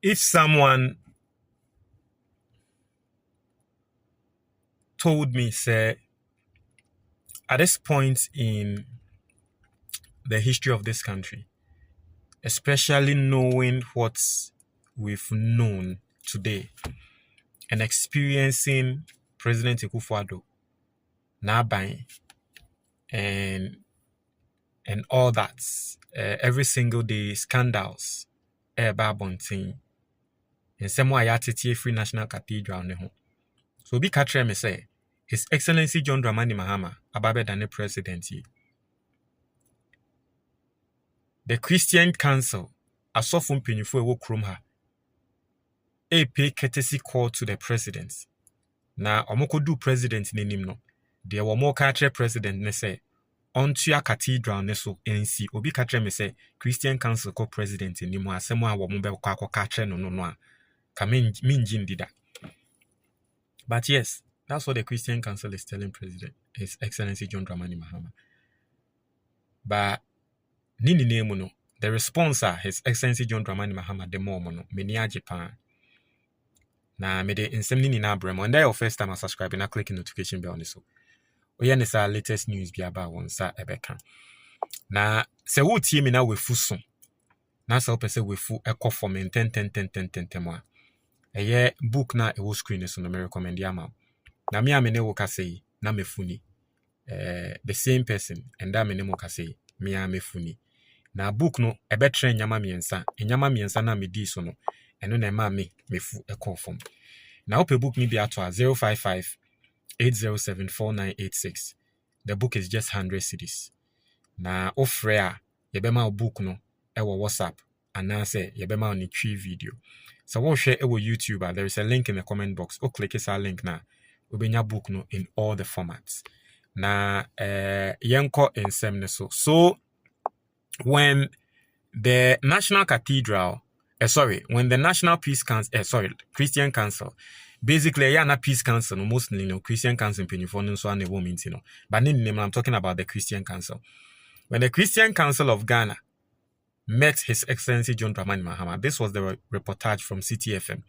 if someone told me, say, at this point in the history of this country, especially knowing what we've known today and experiencing President Akufo-Addo, Nabai, and all that, every single day scandals, Babontin, and some way at Free National Cathedral. So be catch me say, His Excellency John Dramani Mahama, ababe than the president. The Christian Council, a sofum penifo ewo krom ha, pay courtesy call to the president. Na omoko do president nenim no. There were more catch president ne say, onto a cathedral ne so NC. Obi catch me say, Christian Council co president ni mo asemo a wo mo be kwa catch no a. Kamin dida. But yes, that's what the Christian Council is telling President, His Excellency John Dramani Mahama. But nini name no, the response His Excellency John Dramani Mahama the more no, many Japan. Na me de insem nini na bremo. And that your first time I subscribe and I click the notification bell on this. Oya is our latest news be about one sa ebeka. Na se wo tie me na we fu so. Na se opese we fu ekọ for me 10 mo. Eye book na e wo screen so no me recommend ya ma. Na me amene wo ka say na me funi. The same person and that me ne mo ka say me a me funi. Na book no e betre nyama miensa na me di so no. Eno na ma me fu ekọ form. Na ope book ni bi ato 055 8074986. The book is just 100 cedis. Na ofre a yebema book no ewo WhatsApp and na say yebema on the video. So one share ewo YouTube, there is a link in the comment box. O click this link na obenya book no in all the formats. Na yenko ensem so. So when the National Cathedral when the National Peace Council, Christian Council, basically, yeah, not Peace Council, mostly, Christian Council, so but I'm talking about the Christian Council. When the Christian Council of Ghana met His Excellency John Dramani Mahama, this was the reportage from CTFM.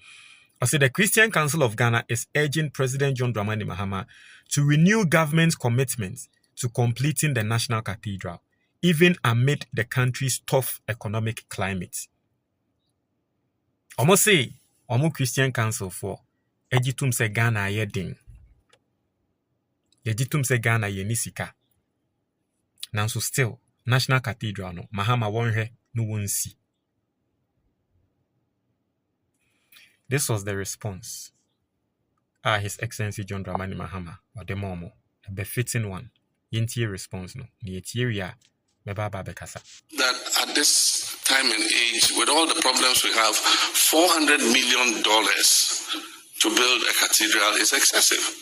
I said the Christian Council of Ghana is urging President John Dramani Mahama to renew government's commitment to completing the National Cathedral, even amid the country's tough economic climate. Almost say, Christian Council for Ejitum se Ghana ye ding. Ejitum se Ghana ye nisika. Nanso still, National Cathedral no, Mahama wonhe no one see. This was the response. His Excellency John Dramani Mahama, or the momo, a befitting one. Yintie response no, ni etiria, mebaba bekasa. That at this time and age, with all the problems we have, $400 million to build a cathedral is excessive.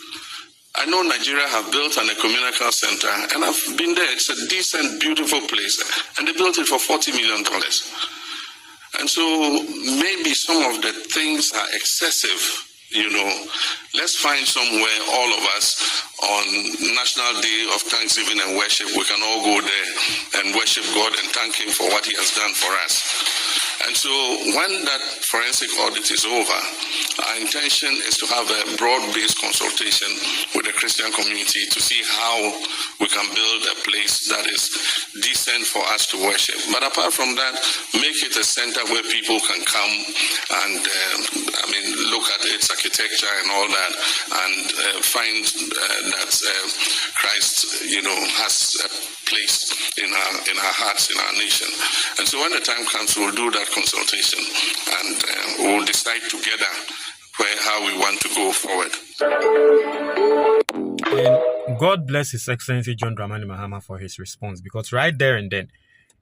I know Nigeria have built an ecumenical center, and I've been there. It's a decent, beautiful place, and they built it for $40 million. And so maybe some of the things are excessive. Let's find somewhere, all of us, on National Day of Thanksgiving and Worship, we can all go there and worship God and thank Him for what He has done for us. And so when that forensic audit is over, our intention is to have a broad-based consultation with the Christian community to see how we can build a place that is decent for us to worship. But apart from that, make it a center where people can come and look at its architecture and all that, and find that Christ, has a place in our hearts, in our nation. And so when the time comes, we'll do that consultation, and we'll decide together how we want to go forward. And God bless His Excellency John Dramani Mahama for his response, because right there and then,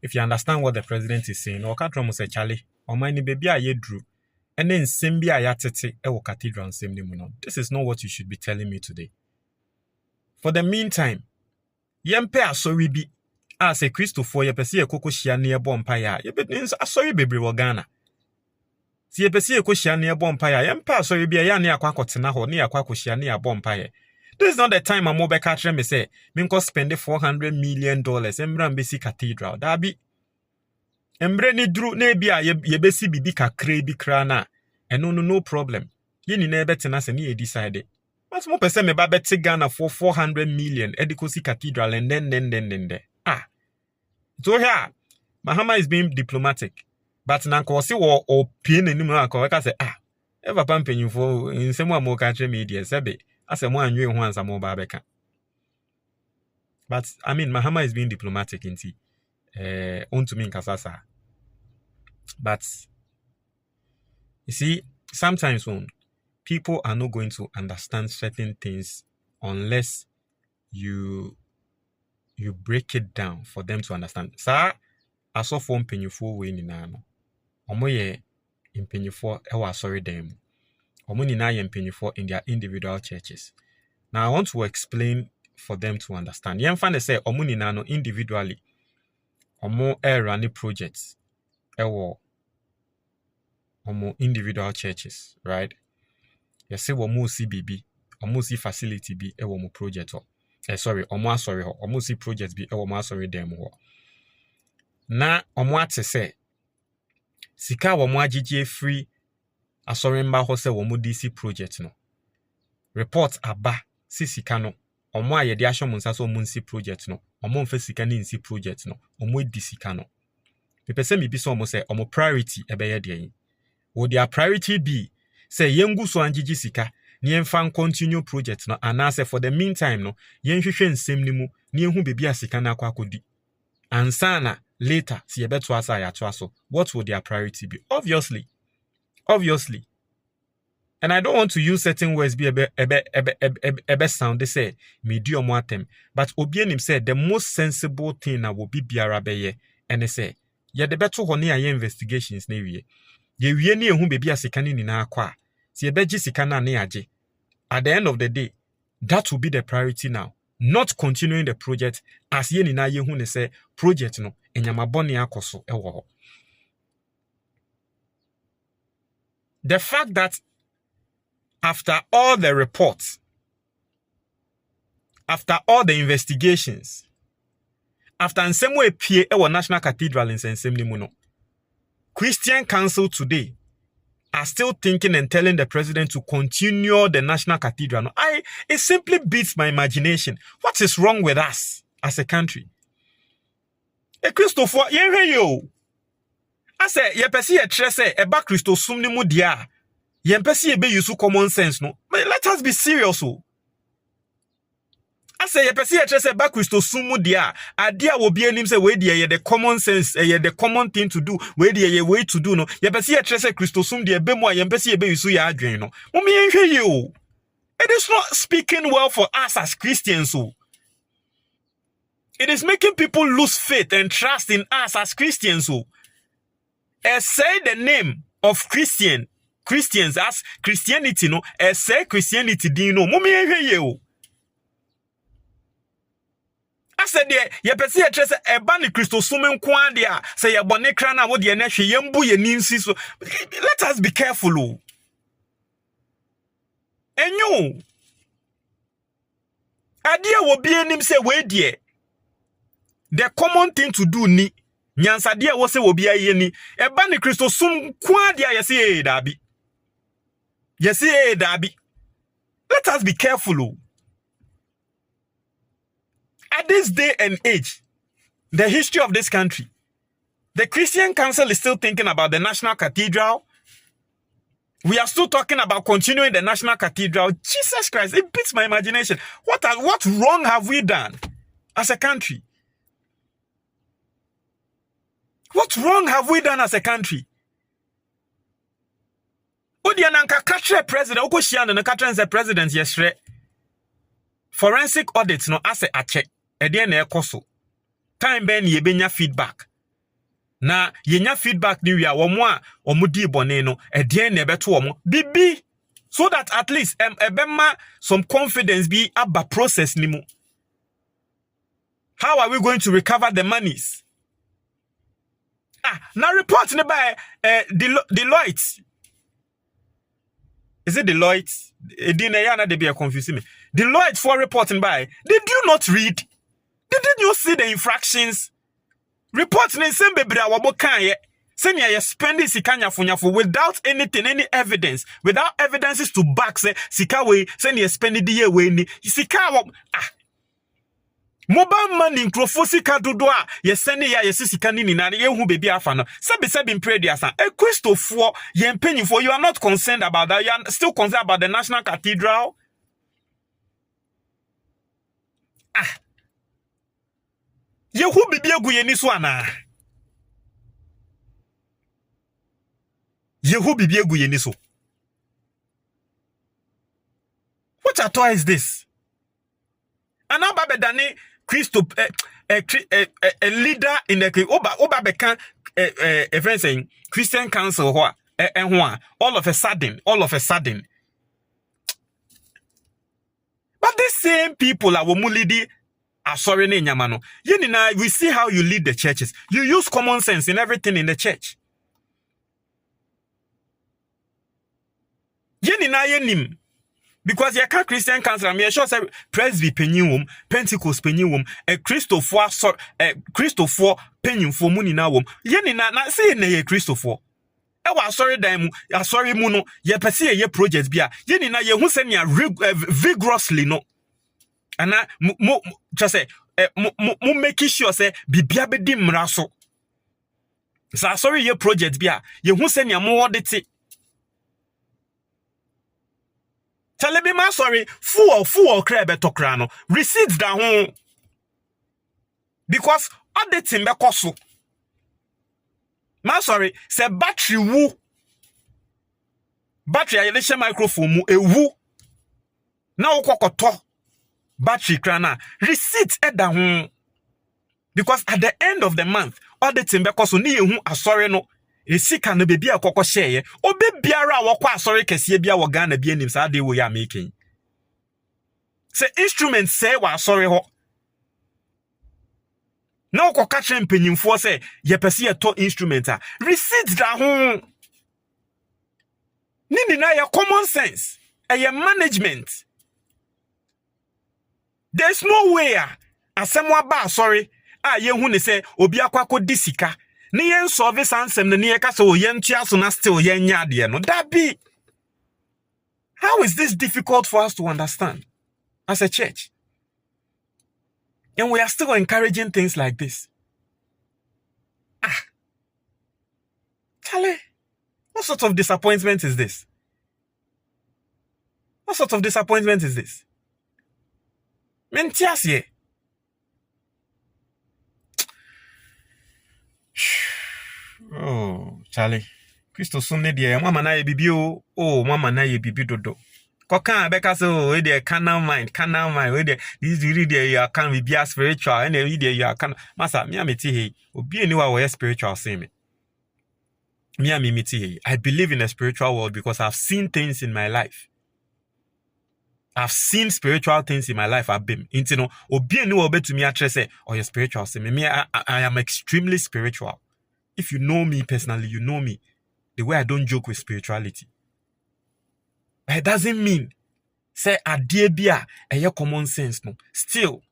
if you understand what the president is saying, Okatro must say, Charlie, or my baby I drew. And then Simbi Ayatete Ewo Cathedral and Simni Muno. This is not what you should be telling me today. For the meantime, Yempe asori bi as a Christopher yepesi ekoko hia ne ebo mpaya. Yebet asori bebre wo Ghana. Si yepesi ekoko hia ne ebo mpaya, yempe asori bi ya ne akwa akotena ho ne akwa akohia ne abo mpaya. This is not the time I'm over catching me say, me go spend $400 million Embra Mbesi Cathedral. That be Embre ni dru na bia ye besi bibi kakra bi kra na. Eno no problem. Ye ni na ebetena se ni e decide. But mo pese me ba beti Ghana for 400 million Edikosi Cathedral and then. Ah. So here, Mahama is being diplomatic. But na ko si wo opie nanim na ko ka say ah. Eva pampenyufo nsemu amoka katre media sebe. Asemo anwe ho ansa mo ba beka. But I mean Mahama is being diplomatic inti. Onto me kasasa. But you see, sometimes when people are not going to understand certain things unless you break it down for them to understand. Sa aso form penyufo we ni na no. Omo ye impenyufo e wa sorry them. Omo ni na ye impenyufo in their individual churches. Now I want to explain for them to understand. Yen fan say omo ni na no individually. Omo run projects. Ewo omo individual churches, right? You say omo CBB, omo see facility bi ewo mo project ho. Omo sorry ho. Omo see project bi ewo mo sorry dem ho. Na omo ate say sika omo agige free asori mba ho say omo DC project no. Report aba si sika no omo ayede ahwo mo nsa so omo nsi project no. Omo mfa sika ni nsi project no. Omo edi sika no. Pepese mi bi so omo say omo priority ebeye de yin. Would their priority be say yengu so anjiji sika ni yemfa continue project no anase for the meantime no yenhwehwe nsem ni mu ni ehu bebi asika na akodi ansana later si yebeto asa ya to aso. What would their priority be? Obviously, and I don't want to use certain words be ebe sound they say medium atem, but obienim said the most sensible thing na will be biara beye and they say ye the beto ho na investigations na wie ye wie ni ehu bebi asika ni na akwa si ebeji sika na na age. At the end of the day, that will be the priority now. Not continuing the project as ye ni na ye hu ne say project no enyamabone akoso ewo ho. The fact that after all the reports, after all the investigations, after nsemo epie ewo National Cathedral in nsem ni mu no, Christian Council today are still thinking and telling the president to continue the National Cathedral. No, it simply beats my imagination. What is wrong with us as a country? Christopher, yo. I say, ye pesi ye trese eba Christo sum ni mu dia. Ye pesi ye be use common sense no. But let us be serious. I say, ye pesi ye trese eba Christo sum mu dia. Adia will be anim say we dia ye the common sense, ye the common thing to do. We dia ye way to do no. Ye pesi ye trese Christo sum dia be mo ye pesi ye be use ya adwen no. Mummy ye yo. It is not speaking well for us as Christians. It is making people lose faith and trust in us as Christians. Say the name of Christians as Christianity no. Say Christianity din no. Mummy ye. I said there, ye pesi ye trese eba ni Christo sumen kwa dia say ye bone kra na wo de na hwe yembu ye ninsi so. Let us be careful. Enyo adia wo bi enim say we die the common thing to do ni nyansa dia wo say wo bi aye ni eba ni Christo sum kwa dia ye say dabi. Ye say dabi. Let us be careful. At this day and age, the history of this country, the Christian Council is still thinking about the National Cathedral. We are still talking about continuing the National Cathedral. Jesus Christ, it beats my imagination. What wrong have we done as a country? What wrong have we done as a country? Odiananka katre president, oko shiana na katre nse president yesre. Forensic audits no ase ache. Ede na ekoso. Time ben yebenya feedback. Na yenya feedback ni wia womo a omudi bone no ede na ebeto womo bibi so that at least ebema some confidence be aba process ni mu. How are we going to recover the monies? Now report ni by Deloitte. Is it Deloitte? They be confusing me. Deloitte for reporting by. Did you not read? Didn't you see the infractions Reports ne same bebre a wabo kan Send you spending sikanya funyafo without anything, any evidence, without evidences to back say sika we send you spending the year we ni sika mobile money nkrofo sika dodo a ye send ya ye sika ni na ye hu baby afa no sebi pray dia san e Christopher ye mpanyimfo you are not concerned about that, you are still concerned about the National Cathedral. Ye hu bibi egu ye ni so ana Yehu bibi egu ye ni so. What at all is this? Anaba bedane Christo a leader in the oba bekan event saying Christian Council all of a sudden. But these same people are womulidi are sorry ne nyamano. Yenina, we see how you lead the churches. You use common sense in everything in the church. Yenina yenim. Because you can't Christian Council, I'm sure say Presby penyum, Pentecost penyum, a Christopher penyum for money now. Yenina na say na ye Christopher. Ewa sorry daimu, sorry muno, ye pesi ye project bia. Yenina ye hu se nia vigorously no. Ana just say mo make sure say bibia be di mraso. Sa sorry ye project bia, ye hu se nia mo wodete. Tell me, sorry, fool crab tokrano. Receipts da home. Because all the timber koso. Ma sorry, say battery woo. Battery a microphone mu e woo. Na okokoto. Battery krana. Receipts da home. Because at the end of the month, all the timber koso ni hu asori no. Esika no bebi akoko share obe biara wokọ asori kese bia wo Ghana bia nim sa de wo ya making say instrument say wa asori ho na okọ ka tre mpanyimfo say ye pese ye to instrument a receipt da ho ni na ya common sense e management. There's no way asemwa ba asori ye hu ne say obi akwakọ disika ni yen service ansem na ni ye kase o yen tua na still yen nya de no that be. How is this difficult for us to understand as a church? And we are still encouraging things like this. Charlie, what sort of disappointment is this? What sort of disappointment is this? Mentias ye. Oh, Charlie. Christo sunne de mama na ye bibi o mama na ye bibi dodo. Kokan beka so we dey carnal mind we dey this really dey you can be spiritual and we dey you can masa me ameti he obi eni wa we spiritual say me. Me ameti he. I believe in a spiritual world because I've seen things in my life. I've seen spiritual things in my life. I've been into no obi eni wa betumi atre say oh you spiritual say me I am extremely spiritual. If you know me personally, you know me. The way I don't joke with spirituality. But it doesn't mean, say, a dear beer, a common sense, no. Still,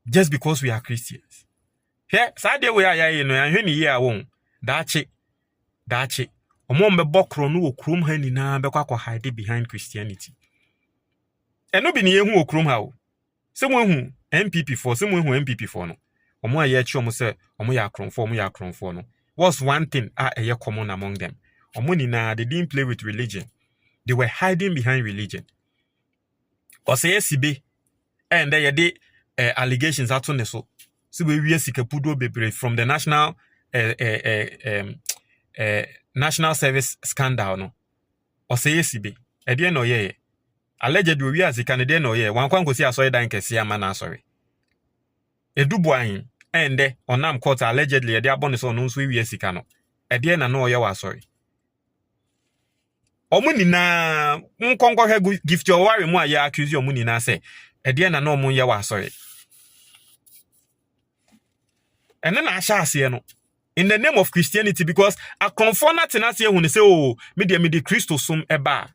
just because we are Christians. Here, Saturday we are, you know, and when you hear one, that's it. Omon be bokro no okrum ha ni na be kwa hide behind Christianity. And no be ni hu okrum ha o. Se mo hu MPP for, se mo hu MPP for no. Omo aye chi omo se omo ya akronfo no. What's one thing aye common among them? Omo ni na they didn't play with religion. They were hiding behind religion. Ose sibe and they dey allegations ato ne so. So we sikapudo bebre from the national service scandal no. Ose sibe e dey no ye. Allegedly we as Canadian no ye. Wan kwan go see asoy dan kese ama na sorry. Edubu ahin ende onam court allegedly they abon so no so we sika no e de na no ye wa sorry omuni na nkonko he gift your worry mu aye accuse omuni na say e de na no mu ye wa sorry ene na asha ase no in the name of Christianity because a conformant na say hu ne say oh me de Christo sum eba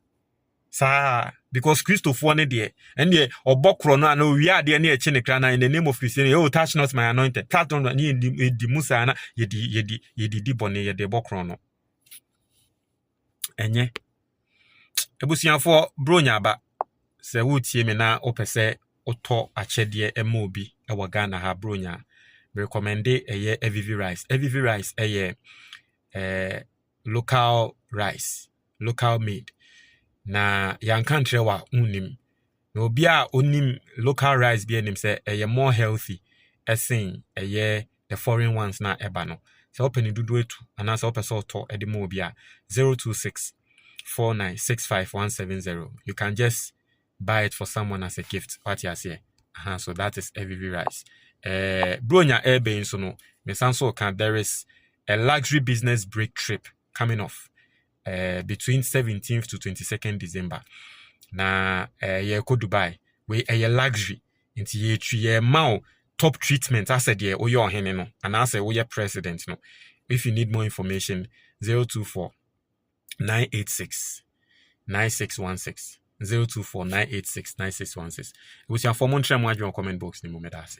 sa because Christopher ne de and the obokro no no we are there near Chinekra in the name of Christianity. Oh, touch not my anointed. Touch on the Musa na yedi bone ye de bokro no. Enye. Ebusianfo bronya ba se wutie me na opese oto achede ema obi e wo Ghana ha bronya. Me recommend eye EVV rice. EVV rice local rice, local made. Na yan country wa unim. Na obi a onim local rice bi anim say more healthy esin the foreign ones na eba no. So open dudu etu ana so open so to ede mo obi a 026 4965170. You can just buy it for someone as a gift. What you say? So that is EVV rice. Bronya airbe so no. Me sanso can there is a luxury business break trip coming off between 17th to 22nd December. Na ye ko Dubai we a luxury into ye ye mao top treatment as said ye o your hene no and as a we president no. If you need more information 024 986 9616 024 986 9616. We shall form on comment box ni mo medase.